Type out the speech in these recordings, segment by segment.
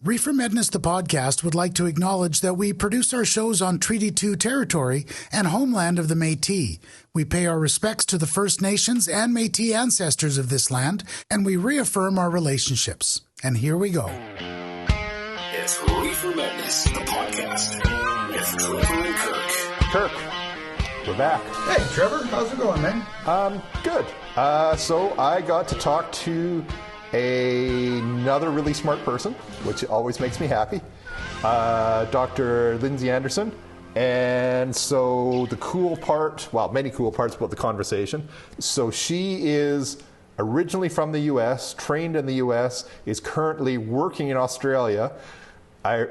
ReeferMEDness, the podcast, would like to acknowledge that we produce our shows on Treaty 2 territory and homeland of the Métis. We pay our respects to the First Nations and Métis ancestors of this land, and we reaffirm our relationships. And here we go. It's ReeferMEDness, the podcast, with Trevor and Kirk. Kirk, we're back. Hey, Trevor, how's it going, man? Good. So I got to talk to another really smart person, which always makes me happy, Dr. Lyndsey Anderson. And so the cool part, well, many cool parts about the conversation. So she is originally from the U.S., trained in the U.S., is currently working in Australia.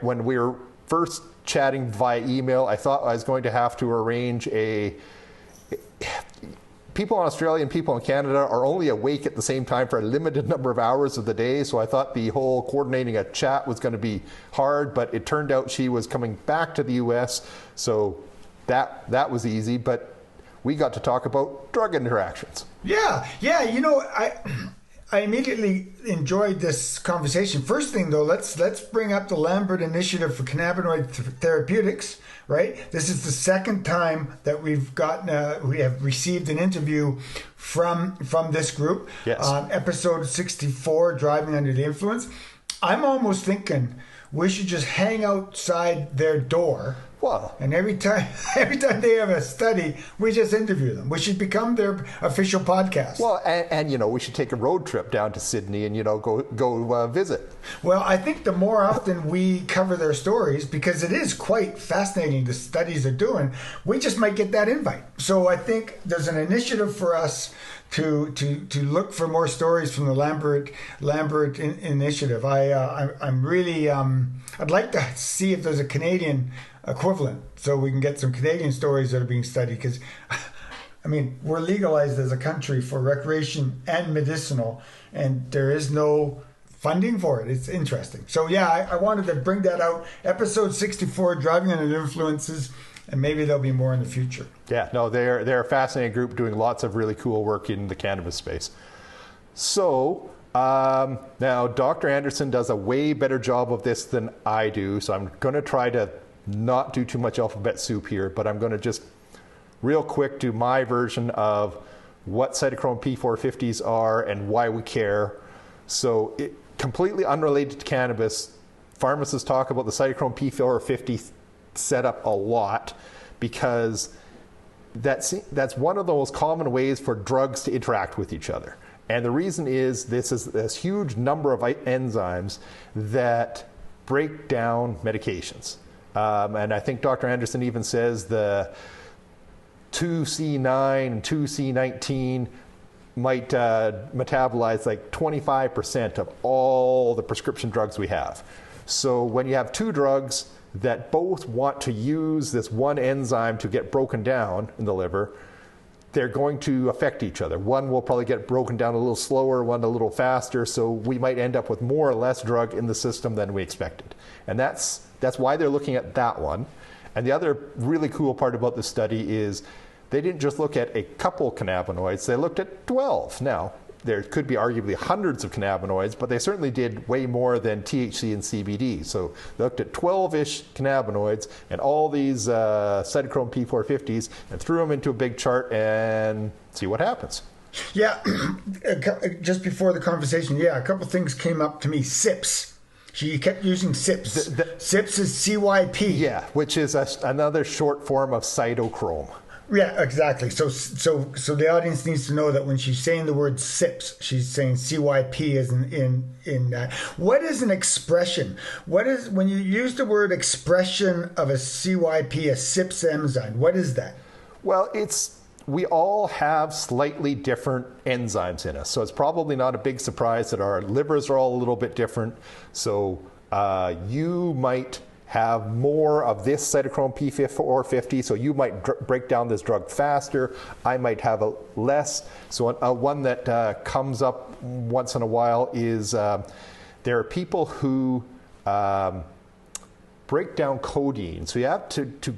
When we were first chatting via email, I thought I was going to have to arrange people in Australia and people in Canada are only awake at the same time for a limited number of hours of the day, so I thought the whole coordinating a chat was going to be hard, but it turned out she was coming back to the US, so that was easy, but we got to talk about drug interactions. Yeah, you know, I immediately enjoyed this conversation. First thing, though, let's bring up the Lambert Initiative for Cannabinoid Therapeutics, right? This is the second time that we have received an interview from this group. Yes. Episode 64, Driving Under the Influence. I'm almost thinking we should just hang outside their door. Well, and every time they have a study, we just interview them. We should become their official podcast. Well, and you know, we should take a road trip down to Sydney and, you know, go visit. Well, I think the more often we cover their stories, because it is quite fascinating, the studies they're doing, we just might get that invite. So I think there's an initiative for us to look for more stories from the Lambert Initiative. I'm really I'd like to see if there's a Canadian equivalent, so we can get some Canadian stories that are being studied, because I mean, we're legalized as a country for recreation and medicinal, and there is no funding for it. It's interesting. So yeah, I wanted to bring that out. Episode 64, Driving Under Influences, and maybe there'll be more in the future. Yeah, no, they're a fascinating group doing lots of really cool work in the cannabis space. So now Dr. Anderson does a way better job of this than I do, so I'm going to try to not do too much alphabet soup here, but I'm going to just real quick do my version of what Cytochrome P450s are and why we care. So completely unrelated to cannabis, pharmacists talk about the Cytochrome P450 setup a lot, because that's one of the most common ways for drugs to interact with each other. And the reason is this huge number of enzymes that break down medications. And I think Dr. Anderson even says the 2C9 and 2C19 might metabolize like 25% of all the prescription drugs we have. So when you have two drugs that both want to use this one enzyme to get broken down in the liver, they're going to affect each other. One will probably get broken down a little slower, one a little faster, so we might end up with more or less drug in the system than we expected. And that's why they're looking at that one. And the other really cool part about this study is they didn't just look at a couple cannabinoids, they looked at 12. Now, there could be arguably hundreds of cannabinoids, but they certainly did way more than THC and CBD. So they looked at 12-ish cannabinoids and all these Cytochrome P450s and threw them into a big chart and see what happens. Yeah, just before the conversation, a couple things came up to me. CYPs. She kept using CYPs. CYPs is CYP. Yeah, which is another short form of cytochrome. Yeah, exactly. So the audience needs to know that when she's saying the word CYPs, she's saying CYP is in that. What is an expression? What is, when you use the word expression of a CYP, a CYPs enzyme, what is that? Well, we all have slightly different enzymes in us. So it's probably not a big surprise that our livers are all a little bit different. So you might have more of this Cytochrome P450, so you might break down this drug faster. I might have a less. So one that comes up once in a while is there are people who break down codeine. So you have to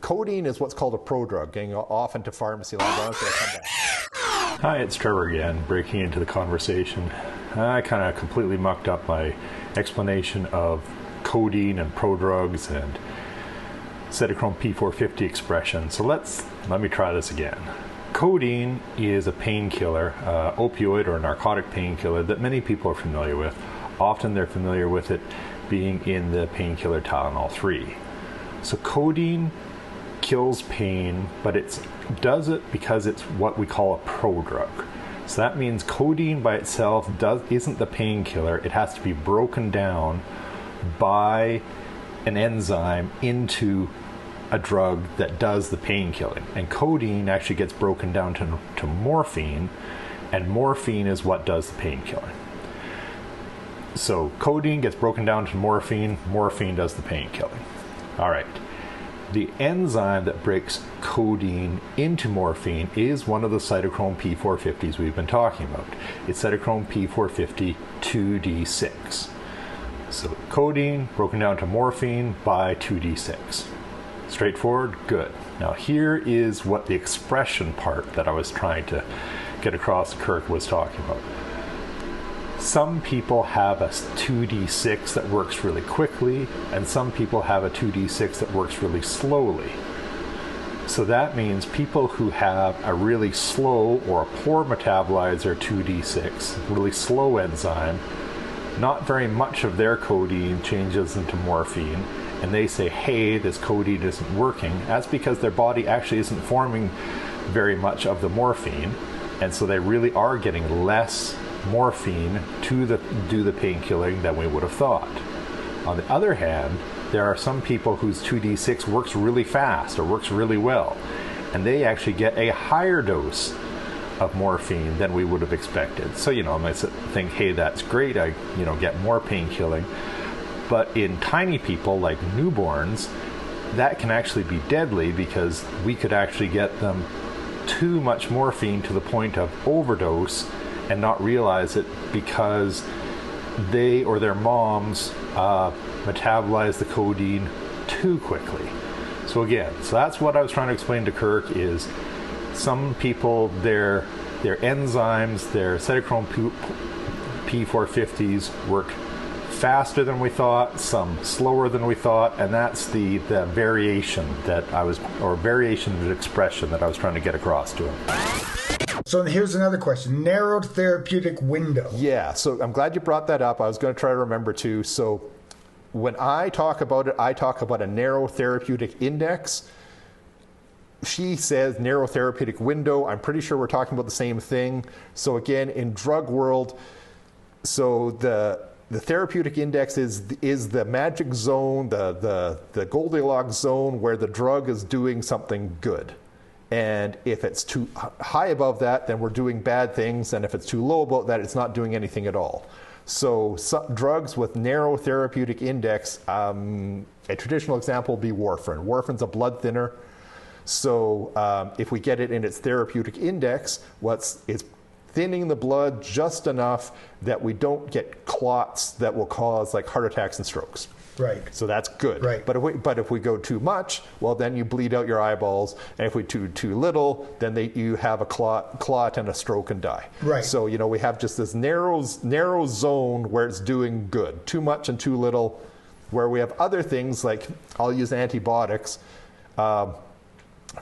codeine is what's called a prodrug, getting off into pharmacy line. Hi, it's Trevor again, breaking into the conversation. I kind of completely mucked up my explanation of codeine and prodrugs and Cytochrome P450 expression. So let me try this again. Codeine is a painkiller, opioid or narcotic painkiller that many people are familiar with. Often they're familiar with it being in the painkiller Tylenol 3. So codeine kills pain, but it does it because it's what we call a prodrug. So that means codeine by itself isn't the painkiller. It has to be broken down by an enzyme into a drug that does the pain killing. And codeine actually gets broken down to morphine, and morphine is what does the pain killing. So codeine gets broken down to morphine, morphine does the pain killing. All right. The enzyme that breaks codeine into morphine is one of the cytochrome P450s we've been talking about. It's cytochrome P450 2D6. So codeine broken down to morphine by 2D6. Straightforward? Good. Now here is what the expression part that I was trying to get across Kirk was talking about. Some people have a 2D6 that works really quickly, and some people have a 2D6 that works really slowly. So that means people who have a really slow or a poor metabolizer 2D6, really slow enzyme, not very much of their codeine changes into morphine, and they say, hey, this codeine isn't working. That's because their body actually isn't forming very much of the morphine, and so they really are getting less morphine to do the pain killing than we would have thought. On the other hand, there are some people whose 2D6 works really fast or works really well, and they actually get a higher dose of morphine than we would have expected. So, I might think, hey, that's great, I get more pain killing. But in tiny people like newborns, that can actually be deadly, because we could actually get them too much morphine to the point of overdose and not realize it, because they or their moms metabolize the codeine too quickly. So that's what I was trying to explain to Kirk, is some people, their enzymes, their cytochrome P450s work faster than we thought, some slower than we thought, and that's the variation variation of expression that I was trying to get across to him. So here's another question. Narrowed therapeutic window. Yeah, so I'm glad you brought that up. I was going to try to remember too. So when I talk about it, I talk about a narrow therapeutic index. She says narrow therapeutic window. I'm pretty sure we're talking about the same thing. So again, in drug world, so the therapeutic index is the magic zone, the Goldilocks zone where the drug is doing something good. And if it's too high above that, then we're doing bad things. And if it's too low above that, it's not doing anything at all. So some drugs with narrow therapeutic index, a traditional example would be warfarin. Warfarin's a blood thinner. So if we get it in its therapeutic index, it's thinning the blood just enough that we don't get clots that will cause like heart attacks and strokes. Right. So that's good. Right. But if we go too much, well, then you bleed out your eyeballs, and if we do too little, then you have a clot and a stroke and die. Right. So we have just this narrow zone where it's doing good. Too much and too little, where we have other things like, I'll use antibiotics.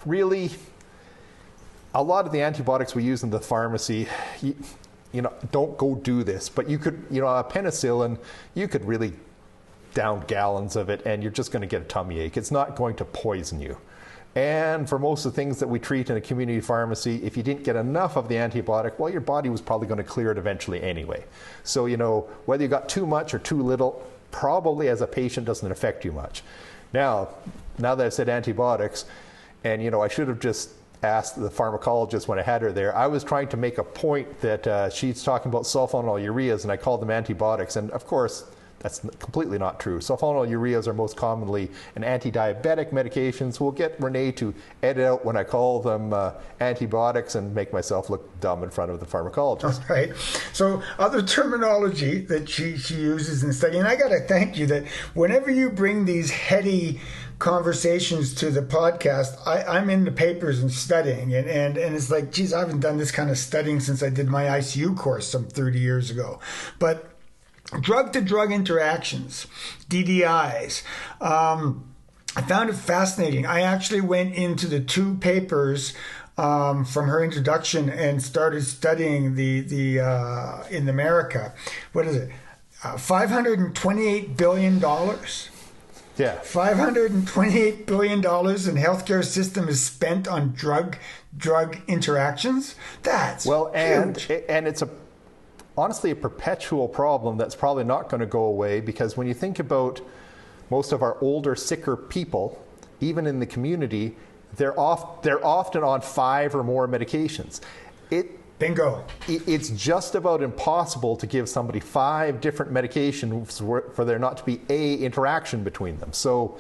Really, a lot of the antibiotics we use in the pharmacy, don't go do this. But you could, a penicillin, you could really down gallons of it, and you're just going to get a tummy ache. It's not going to poison you. And for most of the things that we treat in a community pharmacy, if you didn't get enough of the antibiotic, well, your body was probably going to clear it eventually anyway. So, whether you got too much or too little, probably as a patient doesn't affect you much. Now that I said antibiotics, and I should have just asked the pharmacologist when I had her there, I was trying to make a point that she's talking about sulfonylureas, and I called them antibiotics. And of course, that's completely not true. Sulfonylureas are most commonly an anti-diabetic medications. We'll get Renee to edit out when I call them antibiotics and make myself look dumb in front of the pharmacologist. All right. So other terminology that she uses in study, and I got to thank you that whenever you bring these heady conversations to the podcast, I'm in the papers and studying, and it's like, geez, I haven't done this kind of studying since I did my ICU course some 30 years ago. But drug-to-drug interactions, DDIs. I found it fascinating. I actually went into the 2 papers from her introduction and started studying the in America. What is it? $528 billion. Yeah. $528 billion in healthcare system is spent on drug interactions. That's huge. And it's honestly a perpetual problem that's probably not going to go away, because when you think about most of our older, sicker people, even in the community, they're often on 5 or more medications. Bingo. It's just about impossible to give somebody 5 different medications for there not to be a interaction between them. So,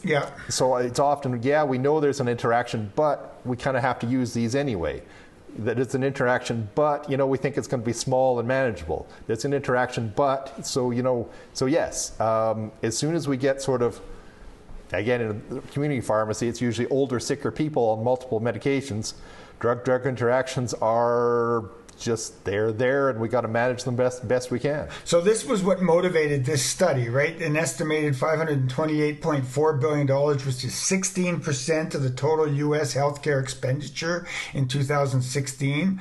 yeah. So it's often, we know there's an interaction, but we kind of have to use these anyway. That it's an interaction, but we think it's going to be small and manageable. It's an interaction, but so yes. As soon as we get sort of, again, in a community pharmacy, it's usually older, sicker people on multiple medications. Drug-drug interactions are just there, and we got to manage them best we can. So this was what motivated this study, right? An estimated $528.4 billion, which is 16% of the total U.S. healthcare expenditure in 2016.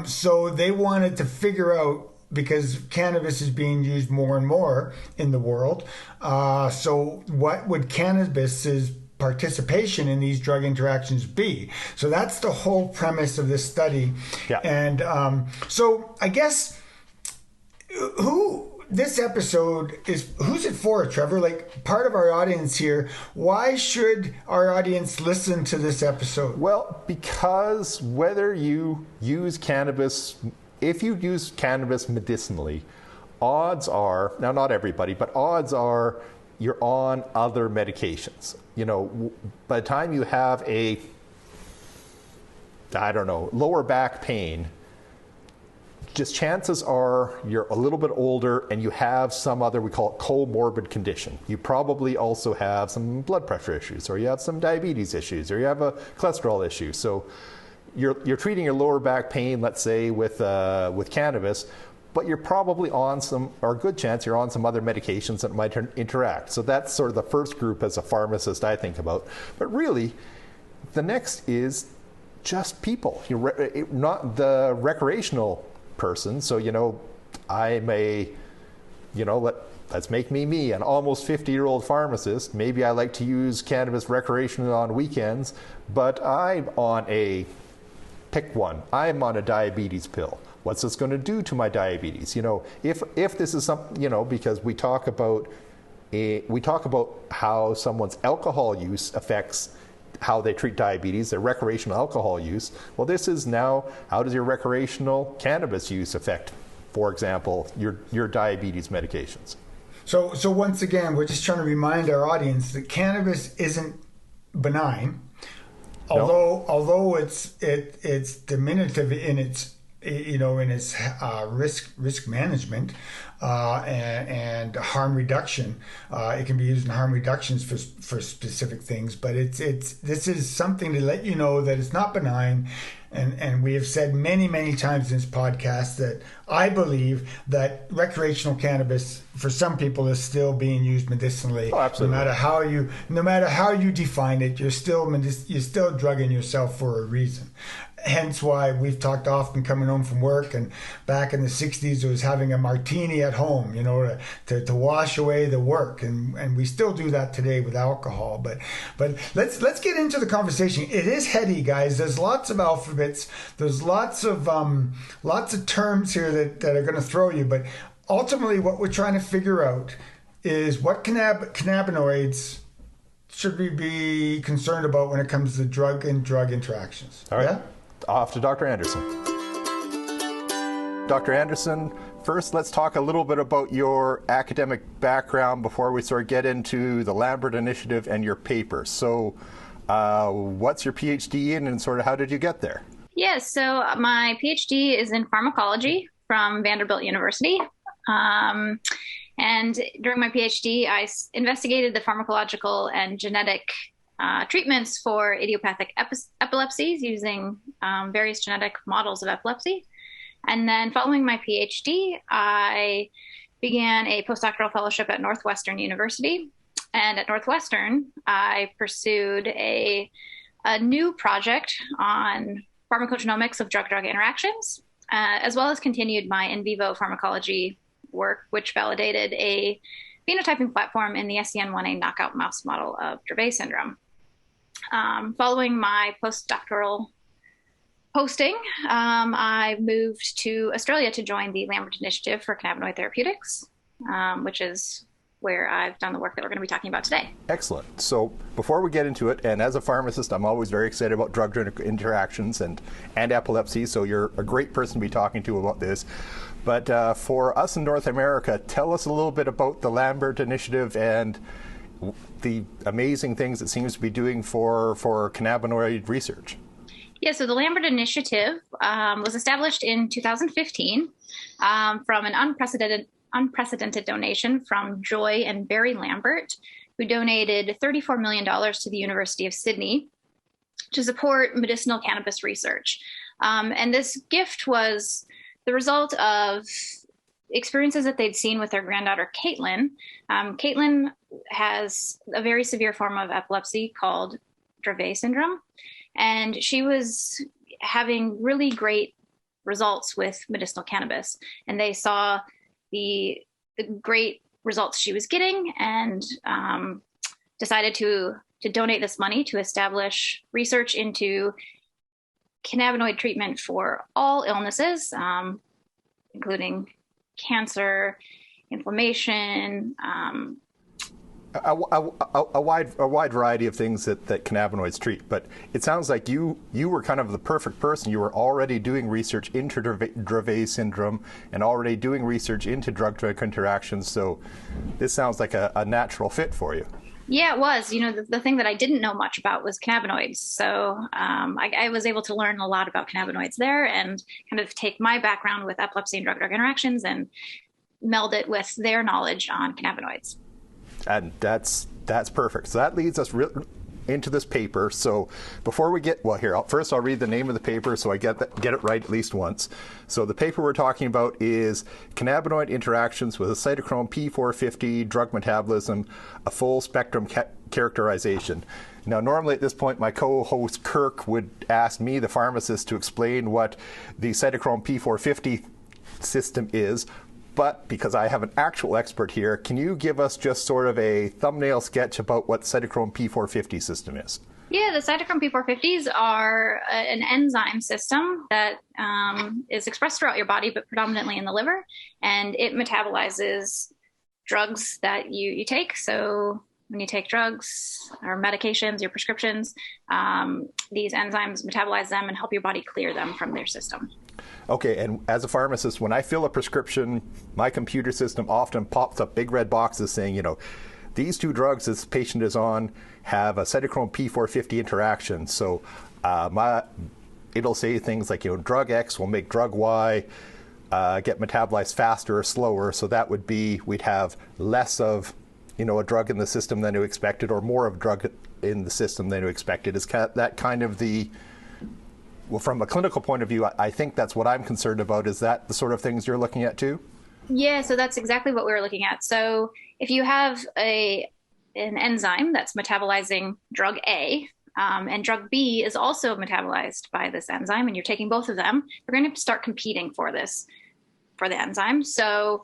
So they wanted to figure out, because cannabis is being used more and more in the world. So what would cannabis's participation in these drug interactions be? So that's the whole premise of this study. Yeah. And so I guess this episode is, who's it for, Trevor? Like, part of our audience here, why should our audience listen to this episode? Well, because whether you use cannabis, if you use cannabis medicinally, odds are, now not everybody, but odds are you're on other medications. By the time you have lower back pain, just chances are you're a little bit older and you have some other, we call it comorbid condition. You probably also have some blood pressure issues, or you have some diabetes issues, or you have a cholesterol issue. So you're treating your lower back pain, let's say, with cannabis, but you're probably on a good chance you're on some other medications that might interact. So that's sort of the first group as a pharmacist I think about. But really, the next is just people. Not the recreational person. So, I'm let's make me, an almost 50-year-old pharmacist. Maybe I like to use cannabis recreationally on weekends, but I'm on pick one. I'm on a diabetes pill. What's this going to do to my diabetes? If this is something, because we talk about how someone's alcohol use affects how they treat diabetes, their recreational alcohol use. Well, this is now, how does your recreational cannabis use affect, for example, your diabetes medications? So once again, we're just trying to remind our audience that cannabis isn't benign, although it's diminutive in its risk management and harm reduction. It can be used in harm reductions for specific things, but this is something to let you know that it's not benign. And we have said many, many times in this podcast that I believe that recreational cannabis for some people is still being used medicinally. Oh, absolutely. No matter how you define it, you're still drugging yourself for a reason. Hence why we've talked often coming home from work, and back in the 60s it was having a martini at home, to wash away the work, and we still do that today with alcohol. But let's get into the conversation. It is heady, guys. There's lots of alphabets. There's lots of terms here that are going to throw you. But ultimately, what we're trying to figure out is what cannabinoids should we be concerned about when it comes to drug interactions. All right. Yeah? Off to Dr. Anderson. Dr. Anderson, first let's talk a little bit about your academic background before we sort of get into the Lambert Initiative and your paper. So what's your PhD in, and sort of how did you get there? Yes, so my PhD is in pharmacology from Vanderbilt University. And during my PhD, I investigated the pharmacological and genetic treatments for idiopathic epilepsies using various genetic models of epilepsy. And then following my PhD, I began a postdoctoral fellowship at Northwestern University. And at Northwestern, I pursued a new project on pharmacogenomics of drug-drug interactions, as well as continued my in vivo pharmacology work, which validated a phenotyping platform in the SCN1A knockout mouse model of Dravet syndrome. Following my postdoctoral posting, I moved to Australia to join the Lambert Initiative for Cannabinoid Therapeutics, which is where I've done the work that we're going to be talking about today. Excellent. So before we get into it, and as a pharmacist, I'm always very excited about drug-drug interactions and epilepsy, so you're a great person to be talking to about this. But for us in North America, tell us a little bit about the Lambert Initiative and the amazing things it seems to be doing for cannabinoid research. Yeah, so the Lambert Initiative was established in 2015 from an unprecedented donation from Joy and Barry Lambert, who donated $34 million to the University of Sydney to support medicinal cannabis research. And this gift was the result of experiences that they'd seen with their granddaughter, Caitlin. Caitlin has a very severe form of epilepsy called Dravet syndrome, and she was having really great results with medicinal cannabis. And they saw the great results she was getting and decided to donate this money to establish research into cannabinoid treatment for all illnesses, including cancer, inflammation, a wide variety of things that cannabinoids treat. But it sounds like you were kind of the perfect person. You were already doing research into Dravet syndrome and already doing research into drug-drug interactions. So this sounds like a natural fit for you. Yeah, it was. You know, the thing that I didn't know much about was cannabinoids. So I was able to learn a lot about cannabinoids there and kind of take my background with epilepsy and drug-drug interactions and meld it with their knowledge on cannabinoids. And that's perfect. So that leads us into this paper. So before we get, well, here, first I'll read the name of the paper so I get it right at least once. So the paper we're talking about is Cannabinoid Interactions with a Cytochrome P450 Drug Metabolism, a Full Spectrum Characterization. Now, normally at this point, my co-host Kirk would ask me, the pharmacist, to explain what the Cytochrome P450 system is. But because I have an actual expert here, can you give us just sort of a thumbnail sketch about what Cytochrome P450 system is? Yeah, the Cytochrome P450s are an enzyme system that is expressed throughout your body, but predominantly in the liver, and it metabolizes drugs that you take. So when you take drugs or medications, your prescriptions, these enzymes metabolize them and help your body clear them from their system. Okay, and as a pharmacist, when I fill a prescription, my computer system often pops up big red boxes saying, you know, these two drugs this patient is on have a Cytochrome P450 interaction. So it'll say things like, you know, drug X will make drug Y get metabolized faster or slower. So that would be, we'd have less of, you know, a drug in the system than you expected, or more of a drug in the system than you expected. Is that kind of the... Well, from a clinical point of view, I think that's what I'm concerned about. Is that the sort of things you're looking at too? Yeah, so that's exactly what we were looking at. So if you have an enzyme that's metabolizing drug A, and drug B is also metabolized by this enzyme, and you're taking both of them, you're going to start competing for the enzyme. So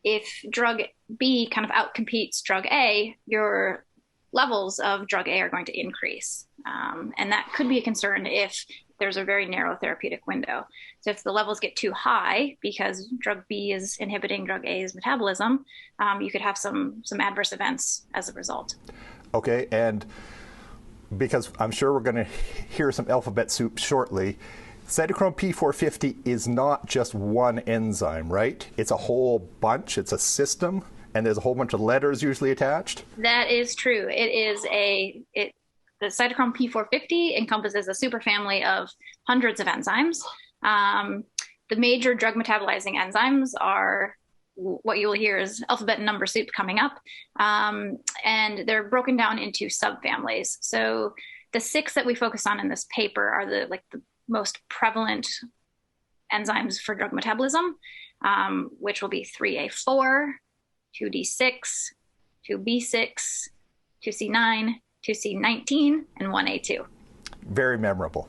if drug B kind of outcompetes drug A, your levels of drug A are going to increase. And that could be a concern if there's a very narrow therapeutic window. So if the levels get too high because drug B is inhibiting drug A's metabolism, you could have some adverse events as a result. Okay, and because I'm sure we're going to hear some alphabet soup shortly, Cytochrome P450 is not just one enzyme, right? It's a whole bunch, it's a system, and there's a whole bunch of letters usually attached? That is true. The Cytochrome P450 encompasses a superfamily of hundreds of enzymes. The major drug metabolizing enzymes are what you'll hear is alphabet and number soup coming up. And they're broken down into subfamilies. So the 6 that we focus on in this paper are the most prevalent enzymes for drug metabolism, which will be 3A4, 2D6, 2B6, 2C9, 2C19, and 1A2. Very memorable.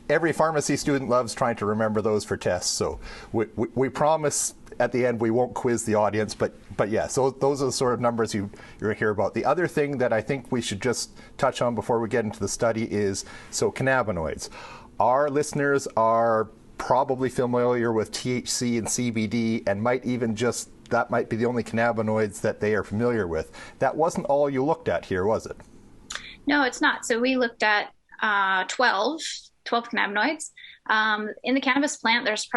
Every pharmacy student loves trying to remember those for tests. So we promise at the end we won't quiz the audience, but yes, those are the sort of numbers you're hear about. The other thing that I think we should just touch on before we get into the study is, so cannabinoids. Our listeners are probably familiar with THC and CBD, and that might be the only cannabinoids that they are familiar with. That wasn't all you looked at here, was it? No, it's not. So we looked at 12 cannabinoids. In the cannabis plant, there's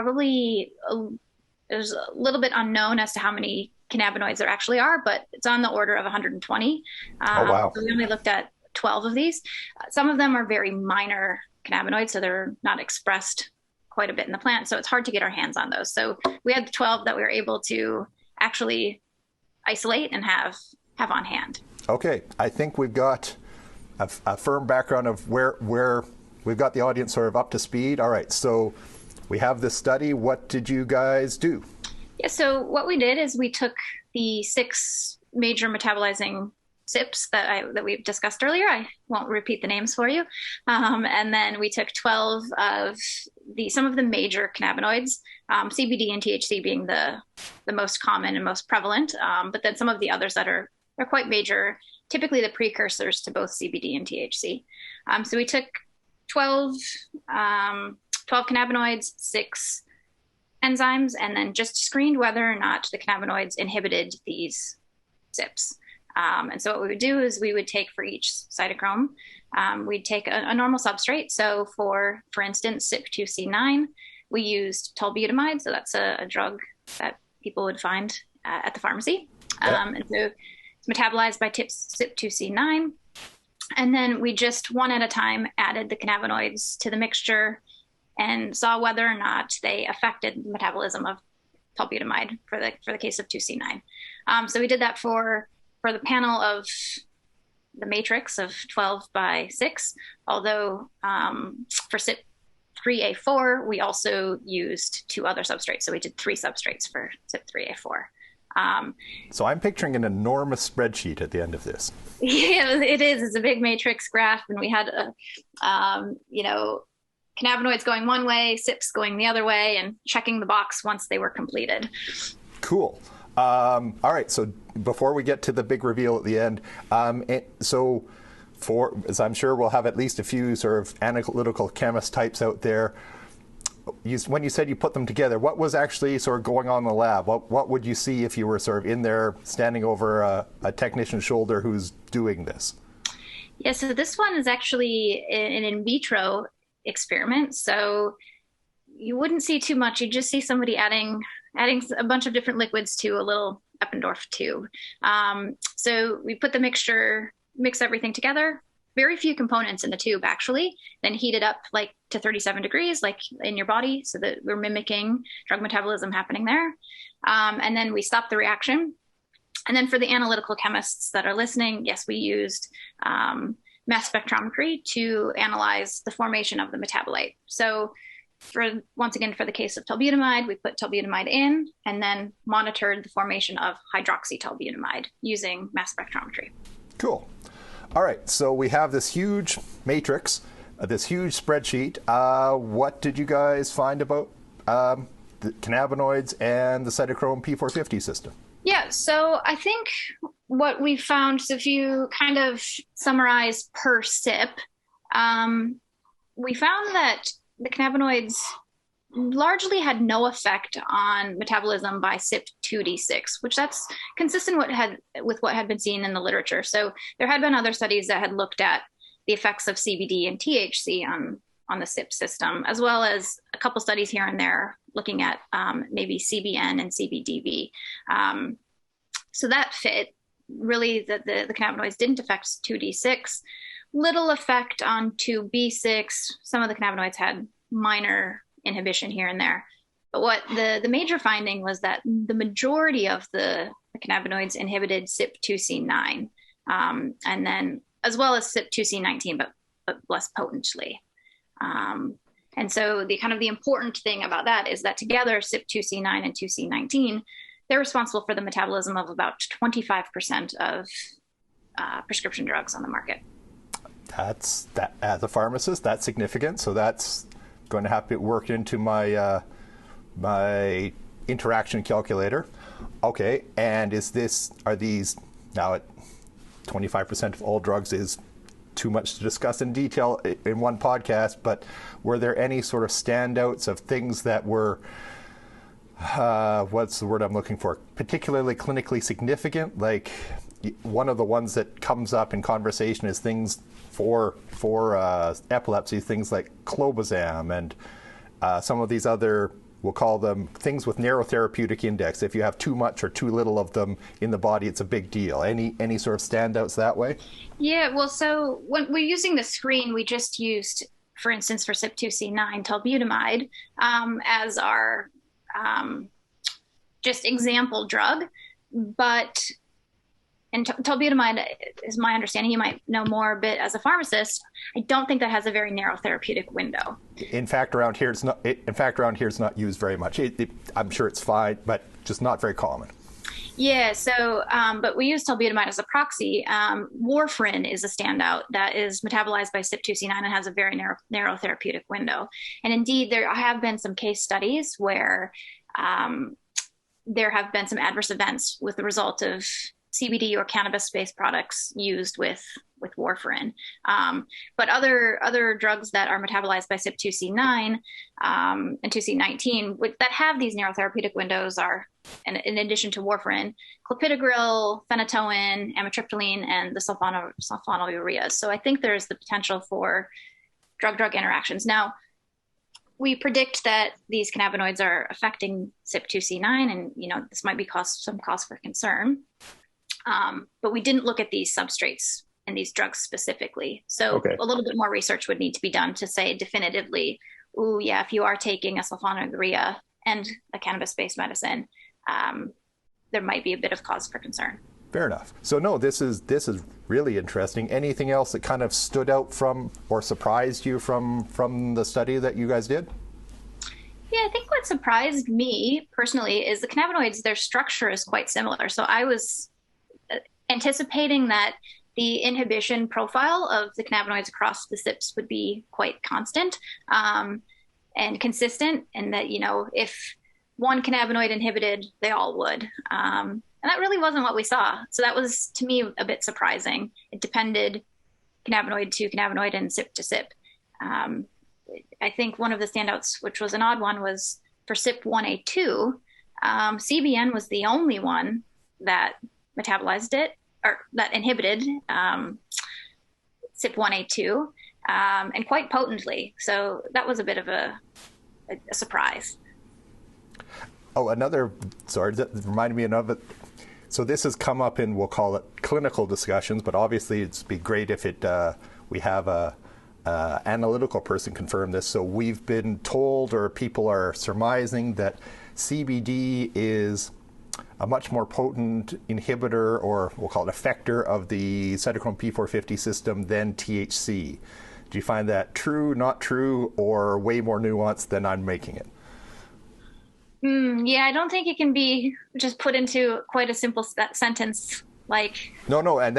a little bit unknown as to how many cannabinoids there actually are, but it's on the order of 120. Oh, wow. So we only looked at 12 of these. Some of them are very minor cannabinoids, so they're not expressed quite a bit in the plant. So it's hard to get our hands on those. So we had 12 that we were able to actually isolate and have on hand. Okay. I think we've got a firm background of where we've got the audience sort of up to speed. All right. So we have this study. What did you guys do? Yeah. So what we did is we took the 6 major metabolizing SIPs that we've discussed earlier. I won't repeat the names for you. And then we took 12 of some of the major cannabinoids, CBD and THC being the most common and most prevalent, but then some of the others that are quite major, typically the precursors to both CBD and THC. So we took 12 cannabinoids, 6 enzymes, and then just screened whether or not the cannabinoids inhibited these SIPs. And so what we would do is we would take for each cytochrome, we'd take a normal substrate. So for instance, CYP2C9, we used tolbutamide. So that's a drug that people would find at the pharmacy. And so it's metabolized by CYP2C9. And then we just one at a time added the cannabinoids to the mixture and saw whether or not they affected the metabolism of tolbutamide for the case of 2C9. So we did that for the panel of the matrix of 12 by 6, although for CYP3A4, we also used 2 other substrates. So we did 3 substrates for CYP3A4. So I'm picturing an enormous spreadsheet at the end of this. Yeah, it is. It's a big matrix graph, and we had, cannabinoids going one way, SIPs going the other way, and checking the box once they were completed. Cool. All right. So before we get to the big reveal at the end, as I'm sure we'll have at least a few sort of analytical chemist types out there. When you said you put them together, what was actually sort of going on in the lab? What would you see if you were sort of in there standing over a technician's shoulder who's doing this? Yeah, so this one is actually an in vitro experiment. So you wouldn't see too much. You just see somebody adding a bunch of different liquids to a little Eppendorf tube. So we put the mix everything together. Very few components in the tube, actually, then heat it up like to 37 degrees, like in your body, so that we're mimicking drug metabolism happening there. And then we stop the reaction. And then for the analytical chemists that are listening, yes, we used mass spectrometry to analyze the formation of the metabolite. So once again, for the case of tolbutamide, we put tolbutamide in and then monitored the formation of hydroxytolbutamide using mass spectrometry. Cool. All right, so we have this huge matrix, this huge spreadsheet. What did you guys find about the cannabinoids and the Cytochrome P450 system? Yeah, so I think what we found, so if you kind of summarize per SIP, we found that the cannabinoids largely had no effect on metabolism by CYP2D6, which that's consistent with what had been seen in the literature. So there had been other studies that had looked at the effects of CBD and THC on the CYP system, as well as a couple studies here and there looking at maybe CBN and CBDV. So that fit. Really, the cannabinoids didn't affect 2D6. Little effect on 2B6. Some of the cannabinoids had minor inhibition here and there. But what the major finding was that the majority of the cannabinoids inhibited CYP2C9, and then as well as CYP2C19, but less potently. And so the important thing about that is that together, CYP2C9 and 2C19, they're responsible for the metabolism of about 25% of prescription drugs on the market. That's that. As a pharmacist, that's significant. So that's going to have to be worked into my my interaction calculator. Okay, and are these now at 25% of all drugs is too much to discuss in detail in one podcast, but were there any sort of standouts of things that were, what's the word I'm looking for, particularly clinically significant? Like one of the ones that comes up in conversation is things for epilepsy, things like clobazam and some of these other, we'll call them things with narrow therapeutic index. If you have too much or too little of them in the body, it's a big deal. Any sort of standouts that way? Yeah, well, so when we're using the screen, we just used, for instance, for CYP2C9, tolbutamide as our just example drug. But and tolbutamide is my understanding. You might know more a bit as a pharmacist. I don't think that has a very narrow therapeutic window. In fact, around here it's not. It's not used very much. I'm sure it's fine, but just not very common. Yeah. So, but we use tolbutamide as a proxy. Warfarin is a standout that is metabolized by CYP2C9 and has a very narrow therapeutic window. And indeed, there have been some case studies where there have been some adverse events with the result of CBD or cannabis-based products used with warfarin. But other drugs that are metabolized by CYP2C9 and 2C19 that have these narrow therapeutic windows are, in addition to warfarin, clopidogrel, phenytoin, amitriptyline, and the sulfonylureas. So I think there's the potential for drug-drug interactions. Now, we predict that these cannabinoids are affecting CYP2C9, and this might be some cause for concern. But we didn't look at these substrates and these drugs specifically. So A little bit more research would need to be done to say definitively, if you are taking a sulfonylurea and a cannabis-based medicine, there might be a bit of cause for concern. Fair enough. So no, this is really interesting. Anything else that kind of stood out from or surprised you from the study that you guys did? Yeah, I think what surprised me personally is the cannabinoids, their structure is quite similar. So I was anticipating that the inhibition profile of the cannabinoids across the CYPs would be quite constant and consistent, and that, if one cannabinoid inhibited, they all would. And that really wasn't what we saw. So that was, to me, a bit surprising. It depended cannabinoid to cannabinoid and CYP to CYP. I think one of the standouts, which was an odd one, was for CYP1A2, CBN was the only one that metabolized it, or that inhibited CYP1A2, and quite potently. So that was a bit of a surprise. Oh, that reminded me of it. So this has come up in, we'll call it clinical discussions, but obviously it'd be great if we have a analytical person confirm this. So we've been told, or people are surmising, that CBD is a much more potent inhibitor, or we'll call it effector, of the Cytochrome P450 system than THC. Do you find that true, not true, or way more nuanced than I'm making it? Yeah, I don't think it can be just put into quite a simple sentence. No, and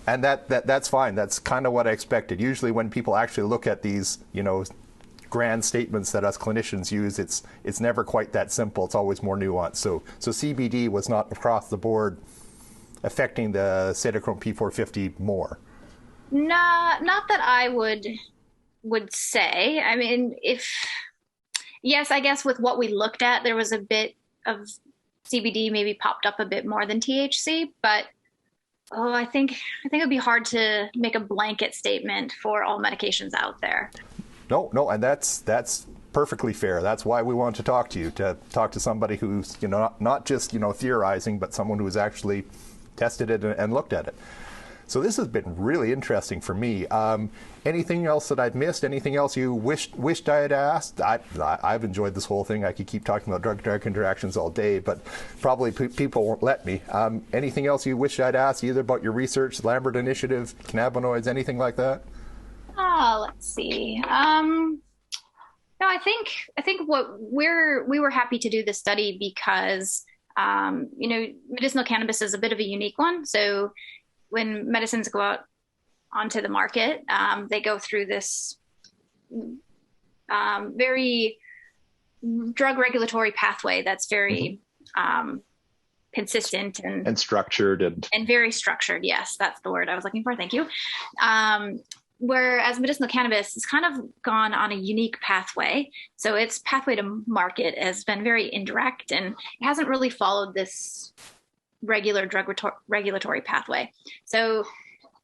that's fine. That's kind of what I expected. Usually, when people actually look at these, grand statements that us clinicians use, it's never quite that simple. It's always more nuanced. So CBD was not across the board affecting the Cytochrome P450 more. Not that I would say. I mean, yes, I guess with what we looked at, there was a bit of CBD maybe popped up a bit more than THC, but I think it'd be hard to make a blanket statement for all medications out there. No, and that's perfectly fair. That's why we want to talk to you, to talk to somebody who's, not just, theorizing, but someone who's actually tested it and looked at it. So this has been really interesting for me. Anything else that I've missed? Anything else you wished I had asked? I've enjoyed this whole thing. I could keep talking about drug-drug interactions all day, but probably people won't let me. Anything else you wish I'd asked, either about your research, Lambert Initiative, cannabinoids, anything like that? Let's see. No, No, I think what we were happy to do this study because medicinal cannabis is a bit of a unique one. So when medicines go out onto the market, they go through this very drug regulatory pathway that's very consistent and structured and very structured. Yes, that's the word I was looking for. Thank you. Whereas medicinal cannabis has kind of gone on a unique pathway. So its pathway to market has been very indirect, and it hasn't really followed this regular drug regulatory pathway. So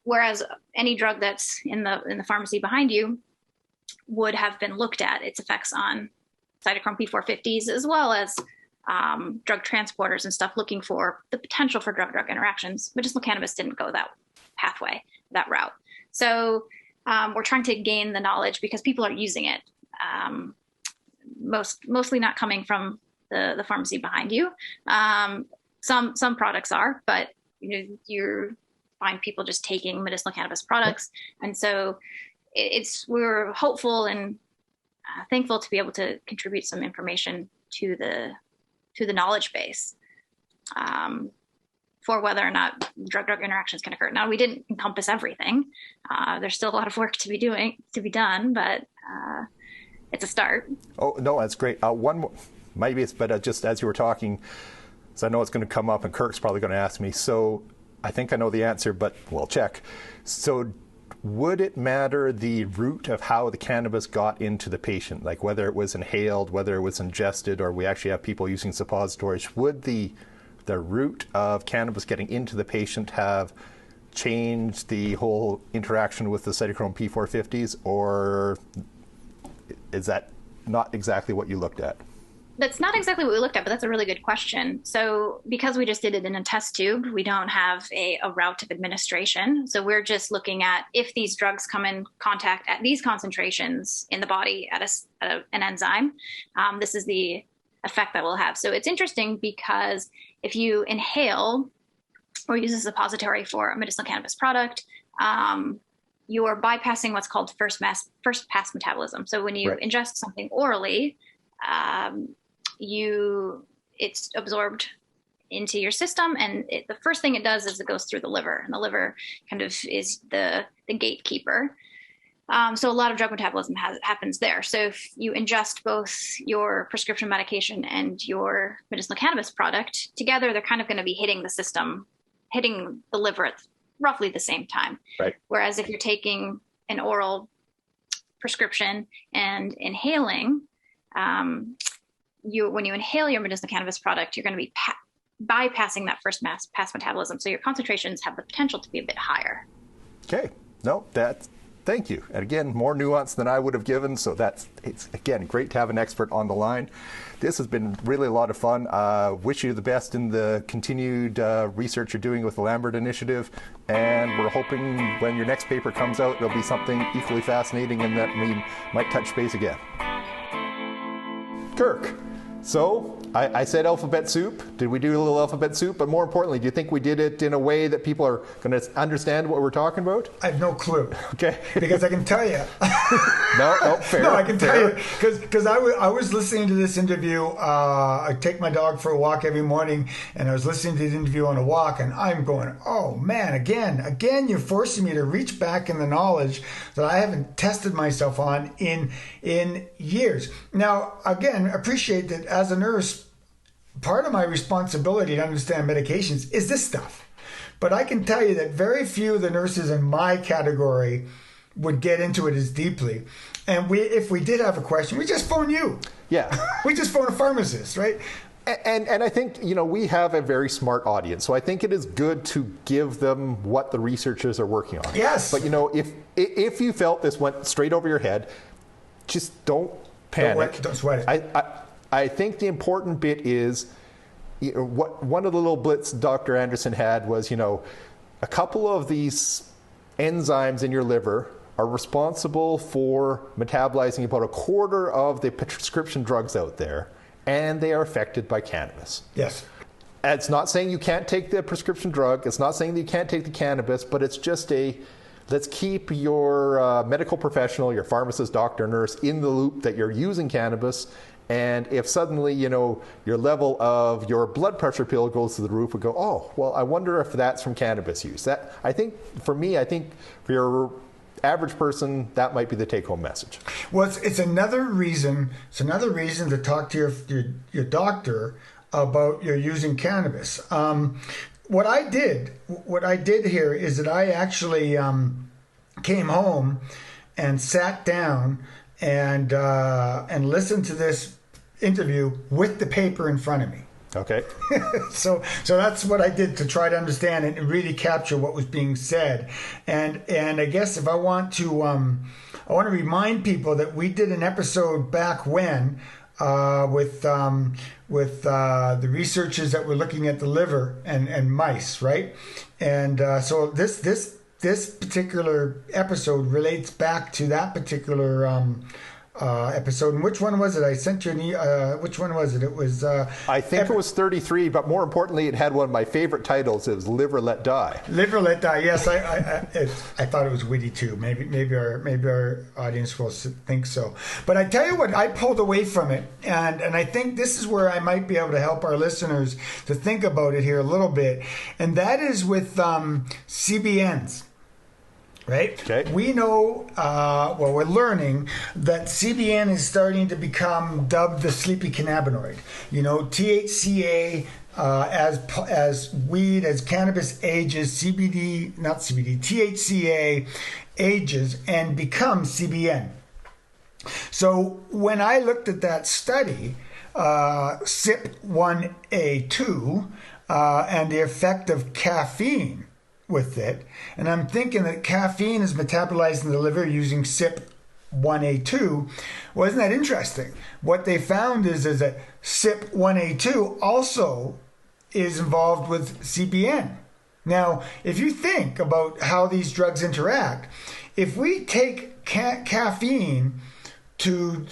whereas any drug that's in the pharmacy behind you would have been looked at its effects on Cytochrome P450s, as well as drug transporters and stuff, looking for the potential for drug-drug interactions. Medicinal cannabis didn't go that pathway, that route. So we're trying to gain the knowledge because people are using it, mostly not coming from the pharmacy behind you. Some products are, but you find people just taking medicinal cannabis products, and so we're hopeful and thankful to be able to contribute some information to the knowledge base for whether or not drug-drug interactions can occur. Now, we didn't encompass everything. There's still a lot of work to be done, but it's a start. Oh no, that's great. One more, maybe it's better just as you were talking, so I know it's going to come up, and Kirk's probably going to ask me. So I think I know the answer, but we'll check. So would it matter the route of how the cannabis got into the patient, like whether it was inhaled, whether it was ingested, or we actually have people using suppositories? Would the route of cannabis getting into the patient have changed the whole interaction with the Cytochrome P450s, or is that not exactly what you looked at? That's not exactly what we looked at, but that's a really good question. So because we just did it in a test tube, we don't have a route of administration. So we're just looking at if these drugs come in contact at these concentrations in the body at an enzyme, this is the effect that we'll have. So it's interesting because if you inhale or use a suppository for a medicinal cannabis product, you're bypassing what's called first pass metabolism. So when you ingest something orally, it's absorbed into your system, and the first thing it does is it goes through the liver, and the liver kind of is the gatekeeper. So a lot of drug metabolism happens there. So if you ingest both your prescription medication and your medicinal cannabis product together, they're kind of going to be hitting the system, hitting the liver at roughly the same time. Right. Whereas if you're taking an oral prescription and inhaling, when you inhale your medicinal cannabis product, you're going to be bypassing that first pass metabolism. So your concentrations have the potential to be a bit higher. Okay. No, thank you. And again, more nuance than I would have given. So it's again, great to have an expert on the line. This has been really a lot of fun. Wish you the best in the continued research you're doing with the Lambert Initiative. And we're hoping when your next paper comes out, there'll be something equally fascinating and that we might touch base again. Kirk. So I said alphabet soup. Did we do a little alphabet soup? But more importantly, do you think we did it in a way that people are going to understand what we're talking about? I have no clue. Okay. Because I can tell you. No, fair. No, I can tell you. Because I was listening to this interview. I take my dog for a walk every morning, and I was listening to the interview on a walk, and I'm going, oh, man, again, you're forcing me to reach back in the knowledge that I haven't tested myself on in years. Now, again, appreciate that as a nurse, part of my responsibility to understand medications is this stuff. But I can tell you that very few of the nurses in my category would get into it as deeply. And if we did have a question, we just phone you. Yeah. We just phone a pharmacist, right? And I think, we have a very smart audience. So I think it is good to give them what the researchers are working on. Yes. But, if you felt this went straight over your head, just don't panic. Don't sweat it. I think the important bit is what one of the little blitz Dr. Anderson had was, a couple of these enzymes in your liver are responsible for metabolizing about a quarter of the prescription drugs out there, and they are affected by cannabis. Yes. And it's not saying you can't take the prescription drug. It's not saying that you can't take the cannabis, but it's just let's keep your medical professional, your pharmacist, doctor, nurse in the loop that you're using cannabis. And if suddenly, your level of your blood pressure pill goes to the roof, we go, oh, well, I wonder if that's from cannabis use. That, I think for your average person, that might be the take-home message. Well, it's another reason. It's another reason to talk to your doctor about your using cannabis. What I did here is that I actually came home and sat down and listened to this interview with the paper in front of me. Okay. So that's what I did to try to understand and really capture what was being said. And I guess if I want to remind people that we did an episode back when with the researchers that were looking at the liver and mice, right? And so this particular episode relates back to that particular episode. And which one was it? I sent you which one was it? It was I think it was 33, but more importantly, it had one of my favorite titles. It was Liver Let Die. Liver Let Die. Yes, I thought it was witty too. Maybe our audience will think so. But I tell you what, I pulled away from it, and I think this is where I might be able to help our listeners to think about it here a little bit, and that is with CBNs. Right? Okay. We know, we're learning that CBN is starting to become dubbed the sleepy cannabinoid. THCA, as cannabis ages, THCA ages and becomes CBN. So when I looked at that study, CYP1A2, and the effect of caffeine with it, and I'm thinking that caffeine is metabolized in the liver using CYP1A2. Wasn't that interesting? What they found is that CYP1A2 also is involved with CBN. Now, if you think about how these drugs interact, if we take caffeine to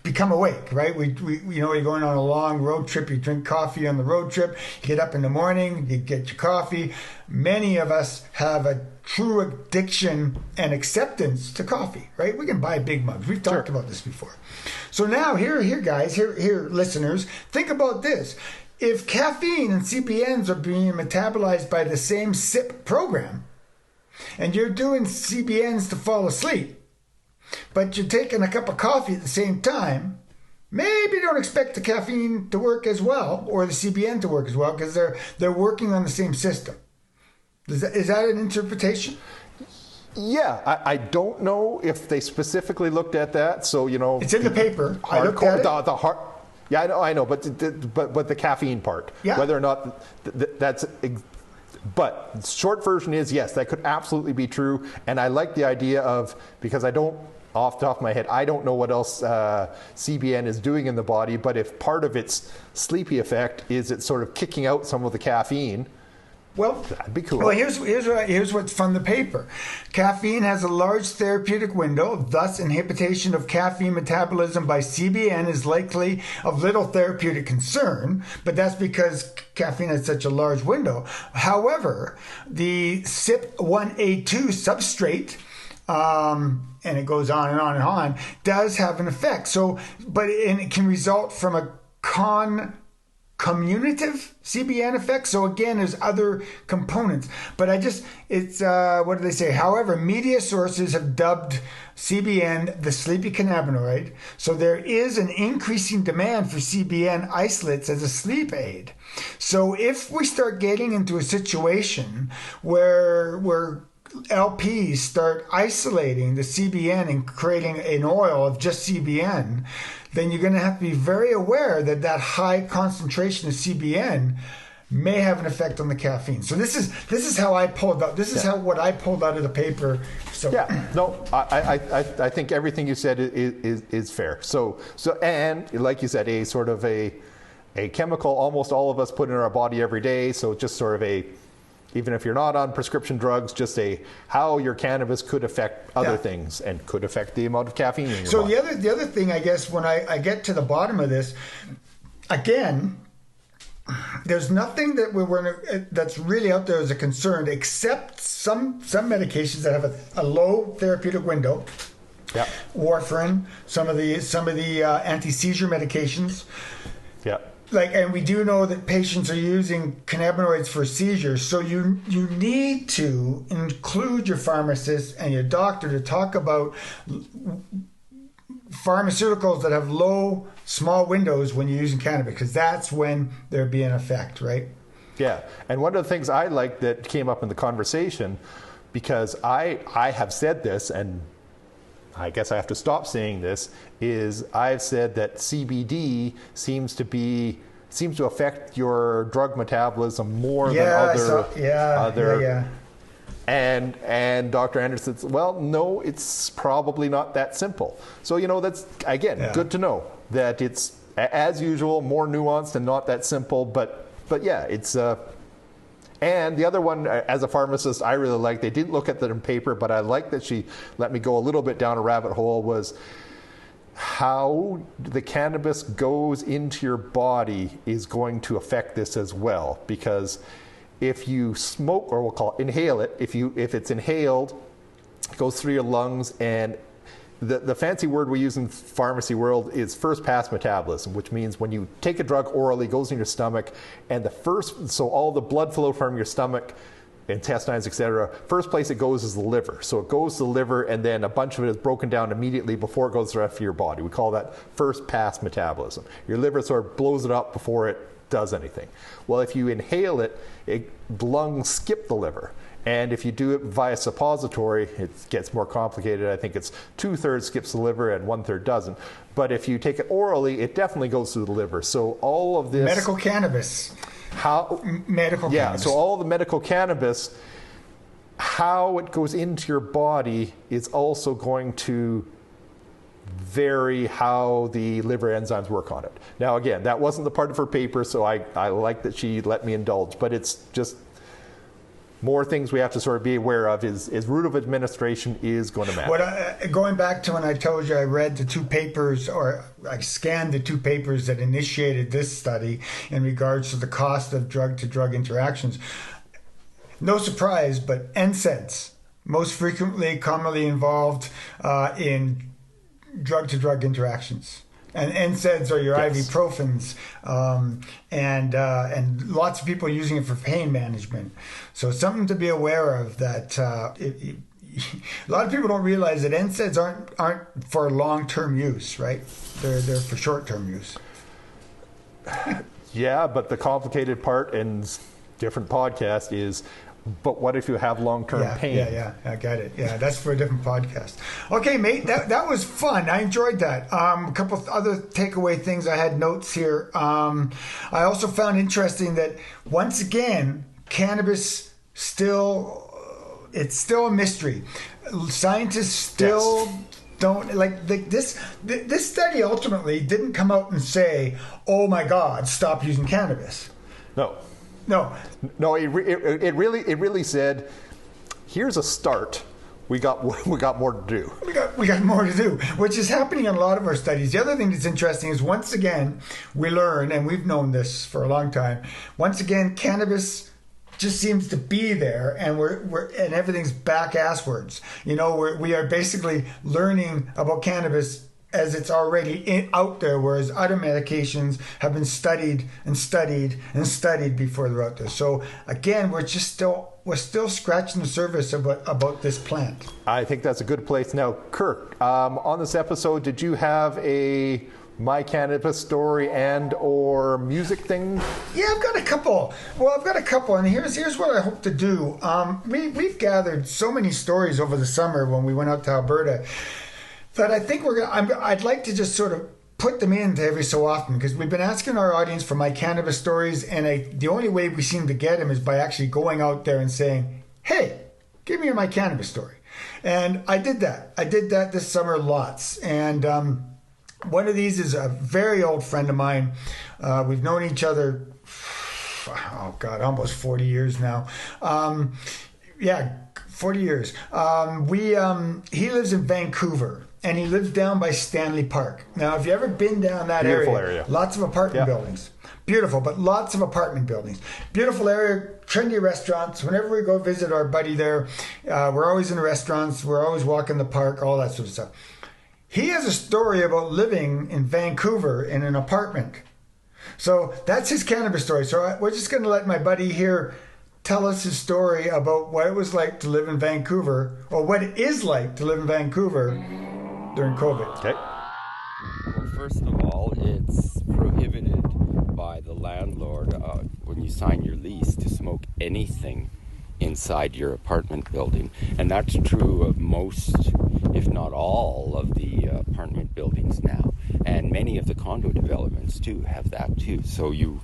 become awake, right? We you're going on a long road trip, you drink coffee on the road trip, you get up in the morning, you get your coffee. Many of us have a true addiction and acceptance to coffee, right? We can buy big mugs. We've talked about this before. So now here guys, here listeners, think about this. If caffeine and CBNs are being metabolized by the same CYP program, and you're doing CBNs to fall asleep, but you're taking a cup of coffee at the same time, maybe don't expect the caffeine to work as well or the CBN to work as well, because they're working on the same system. Is that an interpretation? Yeah, I don't know if they specifically looked at that. So it's in the paper. I looked at it. Yeah, I know, but the caffeine part, whether or not that's. But short version is yes, that could absolutely be true, and I like the idea of, because I don't. Off the top of my head, I don't know what else CBN is doing in the body, but if part of its sleepy effect is it's sort of kicking out some of the caffeine, well, that'd be cool. Well, here's what's from the paper. Caffeine has a large therapeutic window, thus inhibition of caffeine metabolism by CBN is likely of little therapeutic concern, but that's because caffeine has such a large window. However, the CYP1A2 substrate, and it goes on and on and on, does have an effect. So, and it can result from a commutative CBN effect. So again, there's other components. But it's what do they say? However, media sources have dubbed CBN the sleepy cannabinoid. So there is an increasing demand for CBN isolates as a sleep aid. So if we start getting into a situation where LPs start isolating the CBN and creating an oil of just CBN, then you're going to have to be very aware that high concentration of CBN may have an effect on the caffeine. So this is how I pulled out. This is what I pulled out of the paper. So I think everything you said is fair. So and like you said, a sort of a chemical almost all of us put in our body every day. So just sort of even if you're not on prescription drugs, just how your cannabis could affect other things and could affect the amount of caffeine in your body. The other thing, I guess, when I get to the bottom of this, again, there's nothing that that's really out there as a concern, except some medications that have a low therapeutic window. Yeah. Warfarin, some of the anti-seizure medications. Yeah. And we do know that patients are using cannabinoids for seizures, so you need to include your pharmacist and your doctor to talk about pharmaceuticals that have low, small windows when you're using cannabis, because that's when there'd be an effect, right? Yeah, and one of the things I like that came up in the conversation, because I have said this, and I guess I have to stop saying this, is I've said that CBD seems to affect your drug metabolism more than other. And Dr. Anderson says, well, no, it's probably not that simple. So, that's, again, good to know that it's, as usual, more nuanced and not that simple. But yeah, it's... And the other one, as a pharmacist, I really like, they didn't look at that in paper, but I like that she let me go a little bit down a rabbit hole, was how the cannabis goes into your body is going to affect this as well. Because if you smoke, or we'll call it inhale it, if it's inhaled, it goes through your lungs, and the fancy word we use in pharmacy world is first pass metabolism, which means when you take a drug orally, it goes in your stomach, and so all the blood flow from your stomach, intestines, etc., first place it goes is the liver. So it goes to the liver, and then a bunch of it is broken down immediately before it goes to the rest of your body. We call that first pass metabolism. Your liver sort of blows it up before it does anything. Well, if you inhale it, the lungs skip the liver. And if you do it via suppository, it gets more complicated. I think it's 2/3 skips the liver and 1/3 doesn't. But if you take it orally, it definitely goes through the liver. So all of this... Medical cannabis. So all the medical cannabis, how it goes into your body is also going to vary how the liver enzymes work on it. Now, again, that wasn't the part of her paper, so I like that she let me indulge. But it's just... more things we have to sort of be aware of is route of administration is going to matter. Going back to when I told you I read the two papers, or I scanned the two papers that initiated this study in regards to the cost of drug-to-drug interactions. No surprise, but NSAIDs, most commonly involved in drug-to-drug interactions. And NSAIDs are your ibuprofens, and lots of people using it for pain management. So it's something to be aware of, that a lot of people don't realize that NSAIDs aren't for long-term use, right? They're for short-term use. Yeah, but the complicated part in different podcast is, but what if you have long-term pain? Yeah, I got it. Yeah, that's for a different podcast. Okay, mate, that was fun. I enjoyed that. A couple of other takeaway things. I had notes here. I also found interesting that, once again, cannabis it's still a mystery. Scientists still don't like this. This study ultimately didn't come out and say, "Oh my God, stop using cannabis." No, it really said, here's a start. We got more to do. We got more to do, which is happening in a lot of our studies. The other thing that's interesting is, once again, we learn, and we've known this for a long time. Once again, cannabis just seems to be there, and and everything's back asswards. We are basically learning about cannabis as it's already out there, whereas other medications have been studied and studied and studied before they're out there. So again, we're still scratching the surface about this plant. I think that's a good place. Now, Kirk, on this episode, did you have a My Cannabis story and or music thing? Yeah, I've got a couple. And here's what I hope to do. We've gathered so many stories over the summer when we went out to Alberta, that I think I'd like to just sort of put them in every so often, because we've been asking our audience for My Cannabis stories, and the only way we seem to get them is by actually going out there and saying, "Hey, give me your My Cannabis story." And I did that this summer lots. And one of these is a very old friend of mine. We've known each other, almost 40 years now. 40 years. He lives in Vancouver, and he lives down by Stanley Park. Now, if you've ever been down that area, lots of apartment buildings. beautiful, but lots of apartment buildings. Beautiful area, trendy restaurants. Whenever we go visit our buddy there, we're always in restaurants, we're always walking the park, all that sort of stuff. He has a story about living in Vancouver in an apartment. So that's his cannabis story. So we're just going to let my buddy here tell us his story about what it was like to live in Vancouver, or what it is like to live in Vancouver during COVID. Okay. Well, first of all, it's prohibited by the landlord when you sign your lease to smoke anything inside your apartment building. And that's true of most, if not all, of the apartment buildings now. And many of the condo developments too have that too. So you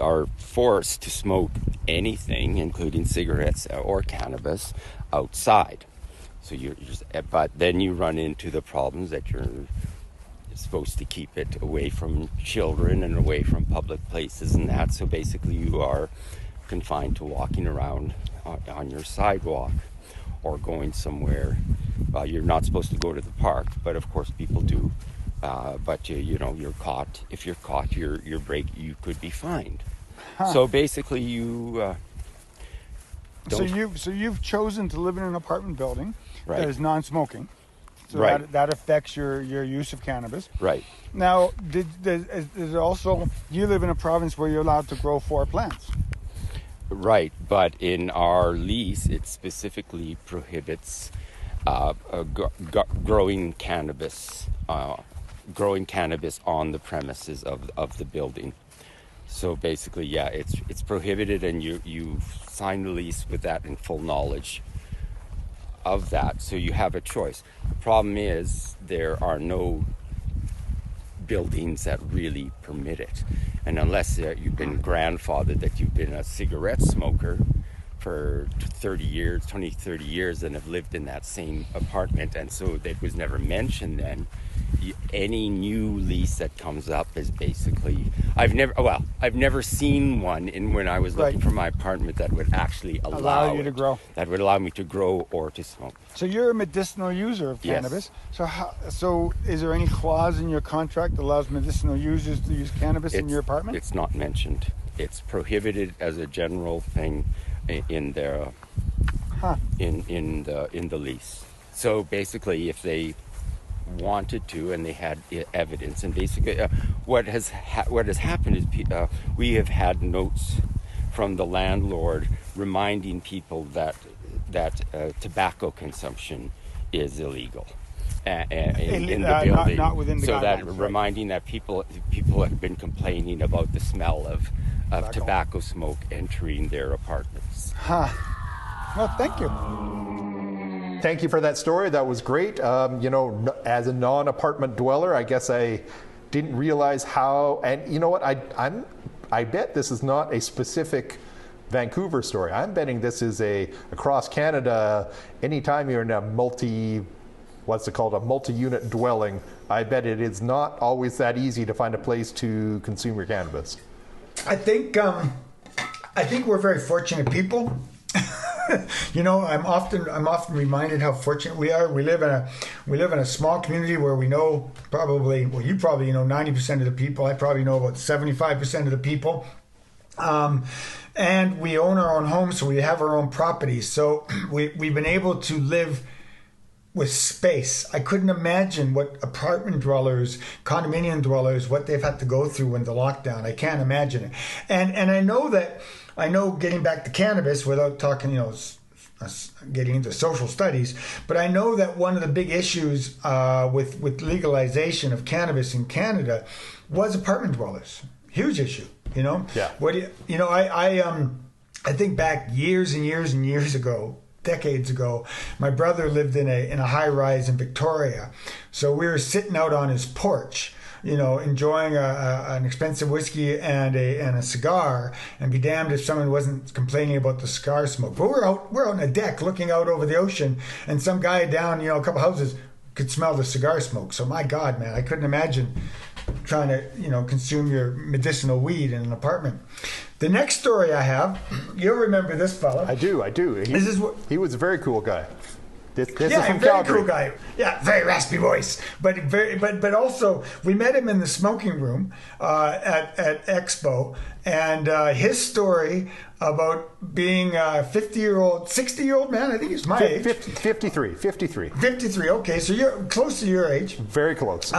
are forced to smoke anything, including cigarettes or cannabis, outside. So but then you run into the problems that you're supposed to keep it away from children and away from public places and that. So basically you are confined to walking around on your sidewalk or going somewhere. Well, you're not supposed to go to the park, but of course people do. But you're caught. If you're caught, you could be fined. Huh. So basically, you. So you've chosen to live in an apartment building right. that is non-smoking. So right. that affects your use of cannabis. Right. Now, is it also, you live in a province where you're allowed to grow 4 plants. Right, but in our lease, it specifically prohibits growing cannabis. Growing cannabis on the premises of the building. So basically, yeah, it's prohibited, and you sign the lease with that in full knowledge of that. So you have a choice. The problem is there are no buildings that really permit it, and unless you've been grandfathered that you've been a cigarette smoker for 30 years and have lived in that same apartment, and so that was never mentioned then. Any new lease that comes up is basically, I've never seen one when I was looking for my apartment that would actually allow you to grow. That would allow me to grow or to smoke. So you're a medicinal user of cannabis. Yes. So is there any clause in your contract that allows medicinal users to use cannabis in your apartment? It's not mentioned. It's prohibited as a general thing in the lease. So basically, if they wanted to and they had evidence, and basically what has happened is we have had notes from the landlord reminding people that tobacco consumption is illegal in the building. Not within the so guidelines, that right. Reminding that people have been complaining about the smell of tobacco smoke entering their apartments. Well, thank you. Thank you for that story. That was great. As a non-apartment dweller, I guess I didn't realize how. And you know what? I bet this is not a specific Vancouver story. I'm betting this is across Canada. Anytime you're in a multi-unit dwelling, I bet it is not always that easy to find a place to consume your cannabis. I think we're very fortunate people. I'm often reminded how fortunate we are. We live in a small community where we know you probably know 90% of the people. I probably know about 75% of the people. And we own our own homes, so we have our own properties. So we've been able to live with space. I couldn't imagine what apartment dwellers, condominium dwellers, what they've had to go through in the lockdown. I can't imagine it. And I know getting back to cannabis without talking, getting into social studies, but I know that one of the big issues with legalization of cannabis in Canada was apartment dwellers. Huge issue, Yeah. I think back years and years and years ago, decades ago, my brother lived in a high rise in Victoria. So we were sitting out on his porch, enjoying an expensive whiskey and a cigar, and be damned if someone wasn't complaining about the cigar smoke. But we're out on a deck looking out over the ocean, and some guy down, a couple houses could smell the cigar smoke. So my God, man, I couldn't imagine trying to, consume your medicinal weed in an apartment. The next story I have, you'll remember this fella. I do. He was a very cool guy. This is Yeah, from very Calgary. cool guy. Yeah, very raspy voice. But also we met him in the smoking room at Expo, and his story about being a 60-year-old man. I think he's my age. 53. 53. Okay, so you're close to your age. Very close.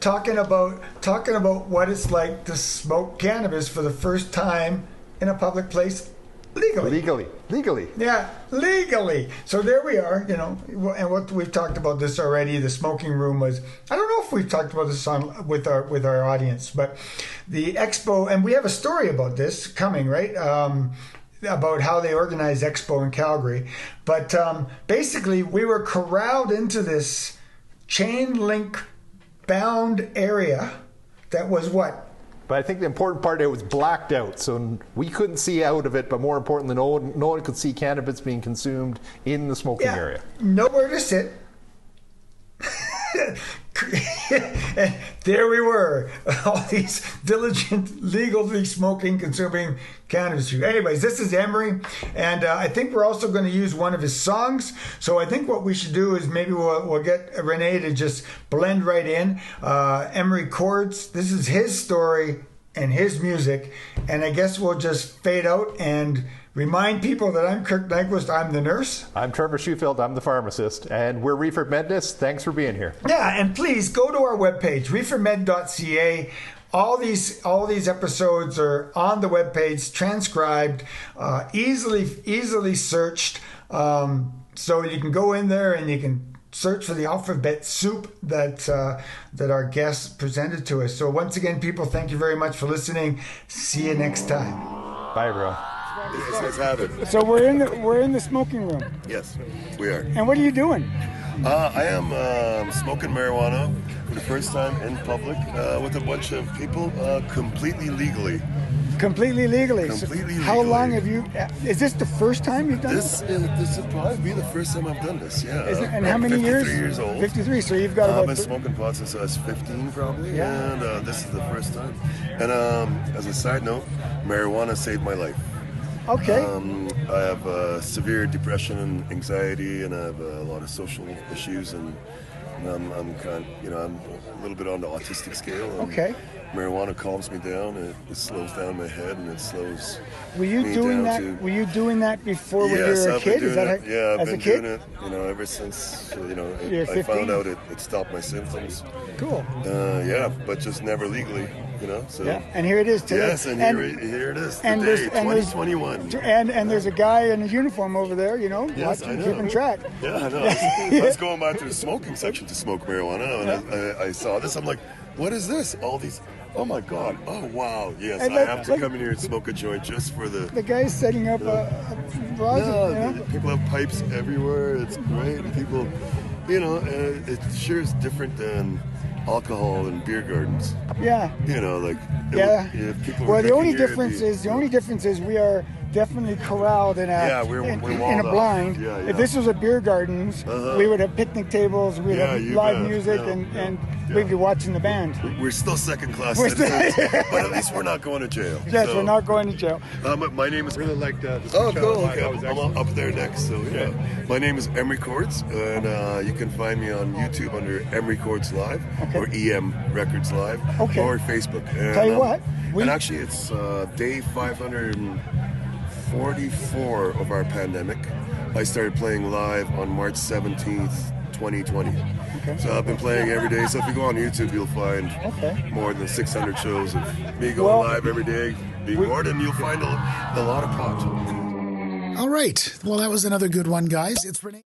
Talking about what it's like to smoke cannabis for the first time in a public place. Legally. Yeah, legally. So there we are, and what we've talked about this already. The smoking room was, I don't know if we've talked about this with our audience, but the Expo, and we have a story about this coming, right? About how they organized Expo in Calgary. But basically, we were corralled into this chain link bound area that was what? But I think the important part, it was blacked out, so we couldn't see out of it, but more importantly, no one could see cannabis being consumed in the smoking area. Nowhere to sit. And there we were, all these diligent, legally smoking, consuming cannabis. Anyways, this is Emery, and I think we're also going to use one of his songs. So I think what we should do is maybe we'll get Renee to just blend right in. Emery Chords, this is his story and his music, and I guess we'll just fade out and remind people that I'm Kirk Nyquist, I'm the nurse. I'm Trevor Shufeld, I'm the pharmacist, and we're ReeferMEDness. Thanks for being here. Yeah, and please go to our webpage, ReeferMed.ca. All these episodes are on the webpage, transcribed, easily searched. So you can go in there and you can search for the alphabet soup that our guests presented to us. So once again, people, thank you very much for listening. See you next time. Bye, everyone. Let's have it. So we're in the smoking room. Yes, we are. And what are you doing? I am smoking marijuana for the first time in public with a bunch of people, completely legally. Completely legally. Completely How legally. long have you? Is this the first time you've done This will probably be the first time I've done this. Yeah. And how many years? 53 years old. 53. So you've got I've about. been smoking pot since I was 15, probably. Yeah. And this is the first time. And as a side note, marijuana saved my life. Okay. I have severe depression and anxiety, and I have a lot of social issues, and I'm a little bit on the autistic scale. Okay. Marijuana calms me down. It slows down my head, and it slows. Were you me doing down that? To, Were you doing that before when yes, you were a I've kid? been Is doing that it. Yeah, I've as been a kid? doing it. Ever since You're I 15? found out it stopped my symptoms. Cool. But just never legally. So. Yeah. And here it is today. Yes, and here it is and today, there's- 2021. And there's a guy in a uniform over there, Yes, watching, I know. keeping track. Yeah, I know. I was going back to the smoking section to smoke marijuana, and I saw this. I'm like, what is this? All these. Oh my God! Oh wow! Yes, And I have to come in here and smoke a joint just for the. The guy's setting up a rosin. People have pipes everywhere. It's great. And people, it sure is different than alcohol and beer gardens. Yeah. If people were Well, the drinking only here, difference is we are definitely corralled in we're in walled a off. blind. Yeah. If this was a beer gardens, we would have picnic tables, we'd have you live bet. music, Yeah. and we'd be watching the band. We're still second-class We're citizens, but at least we're not going to jail. Yes, So, we're not going to jail. My name is. Really liked the Oh, show. cool. That was Okay. I'm excellent. up there next. So yeah, my name is Emery Chords, and you can find me on YouTube under Emery Chords Live or EM Records Live or Facebook. And, Tell you what, and actually, it's day 544 of our pandemic. I started playing live on March 17th, 2020. Okay. So I've been playing every day. So if you go on YouTube, you'll find more than 600 shows of me going live every day. Being bored, and you'll find a lot of pot. All right. Well, that was another good one, guys. It's Renee.